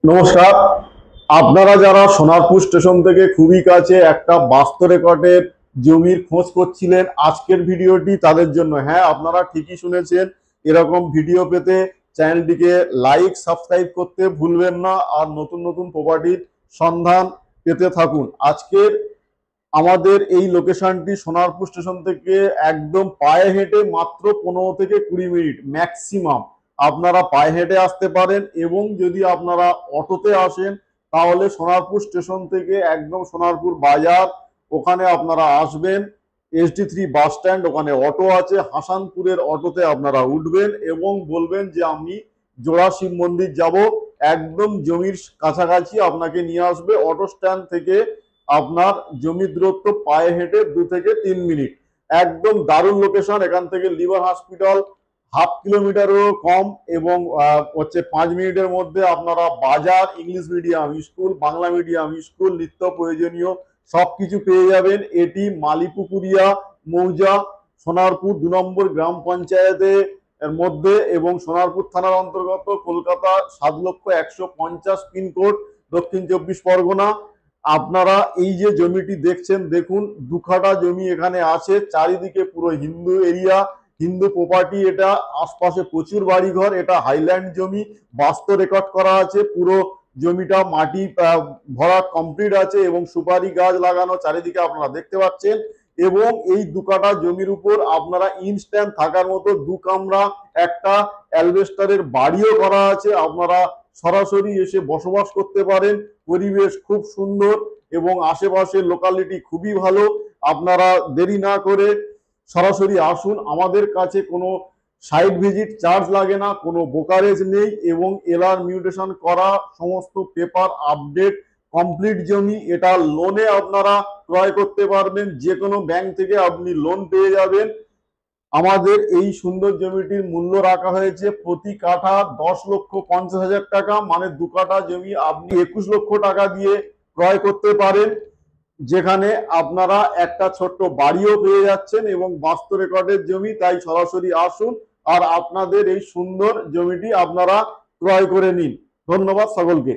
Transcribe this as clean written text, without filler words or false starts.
নমস্কার। আপনারা যারা সোনারপুর স্টেশন থেকে খুবই কাছে একটা বাস্তু রেকর্ডের জমির খোঁজ করছিলেন, আজকের ভিডিওটি তাদের জন্য। হ্যাঁ, আপনারা ঠিকই শুনেছেন। এরকম ভিডিও পেতে চ্যানেলটিকে লাইক সাবস্ক্রাইব করতে ভুলবেন না, আর নতুন নতুন প্রপার্টির সন্ধান পেতে থাকুন। আজকের আমাদের এই লোকেশনটি সোনারপুর স্টেশন থেকে একদম পায়ে হেঁটে মাত্র 15 থেকে 20 মিনিট ম্যাক্সিমাম আপনারা পায়ে হেঁটে আসতে পারেন, এবং যদি আপনারা অটোতে আসেন তাহলে সোনারপুর স্টেশন থেকে একদম সোনারপুর বাজার ওখানে আপনারা আসবেন। SD3 বাস স্ট্যান্ড, ওখানে অটো আছে, হাসানপুরের অটোতে আপনারা উঠবেন এবং বলবেন যে আমি জোড়া শিব মন্দির যাব। একদম জমির কাছাকাছি আপনাকে নিয়ে আসবে। অটো স্ট্যান্ড থেকে আপনার জমির দূরত্ব পায়ে হেঁটে 2 থেকে 3 মিনিট। একদম দারুণ লোকেশন। এখান থেকে লিভার হসপিটাল ½ কিলোমিটারও কম, এবং 5 মিনিটের মধ্যে আপনারা বাজার, English medium school, Bangla medium school, নিত্য প্রয়োজনীয় সবকিছু পেয়ে যাবেন। এটি মালিপুকুরিয়া মৌজা, সোনারপুর 2 নম্বর গ্রাম পঞ্চায়েতে এর মধ্যে, এবং সোনারপুর থানার অন্তর্গত, কলকাতা 7,150 পিনকোড, দক্ষিণ 24 পরগনা। আপনারা এই যে জমিটি দেখছেন, দেখুন 2 কাঠা জমি এখানে আছে, চারিদিকে পুরো হিন্দু এরিয়া, হিন্দু প্রপার্টি। এটা আশপাশে প্রচুর বাড়িঘর, এটা হাইল্যান্ড জমি, বাস্তু রেকর্ড করা আছে। পুরো জমিটা মাটি ভরা কমপ্লিট আছে, এবং সুপারি গাছ লাগানো চারিদিকে আপনারা দেখতে পাচ্ছেন। এবং এই 2 কাঠা জমির উপর আপনারা ইনস্ট্যান্ট থাকার মতো 2 কামরা একটা অ্যালবেস্টারের বাড়িও করা আছে। আপনারা সরাসরি এসে বসবাস করতে পারেন। পরিবেশ খুব সুন্দর এবং আশেপাশের লোকালিটি খুবই ভালো। আপনারা দেরি না করে সরাসরি আসুন। আমাদের কাছে কোনো সাইট ভিজিট চার্জ লাগে না, কোনো ব্রোকারেজ নেই, এবং এলআর মিউটেশন করা সমস্ত পেপার আপডেট কমপ্লিট জমি। এটা লোনে আপনারা ক্রয় করতে পারবেন, যে কোনো ব্যাংক থেকে আপনি লোন পেয়ে যাবেন। আমাদের এই সুন্দর জমিটির মূল্য রাখা হয়েছে প্রতি কাঠা 10,50,000 টাকা, মানে 2 কাঠা জমি আপনি 21 লক্ষ টাকা দিয়ে ক্রয় করতে পারেন, যেখানে আপনারা একটা ছোট্ট বাড়িও পেয়ে যাচ্ছেন এবং বাস্তু রেকর্ডের জমি। তাই সরাসরি আসুন আর আপনাদের এই সুন্দর জমিটি আপনারা ক্রয় করে নিন। ধন্যবাদ সকলকে।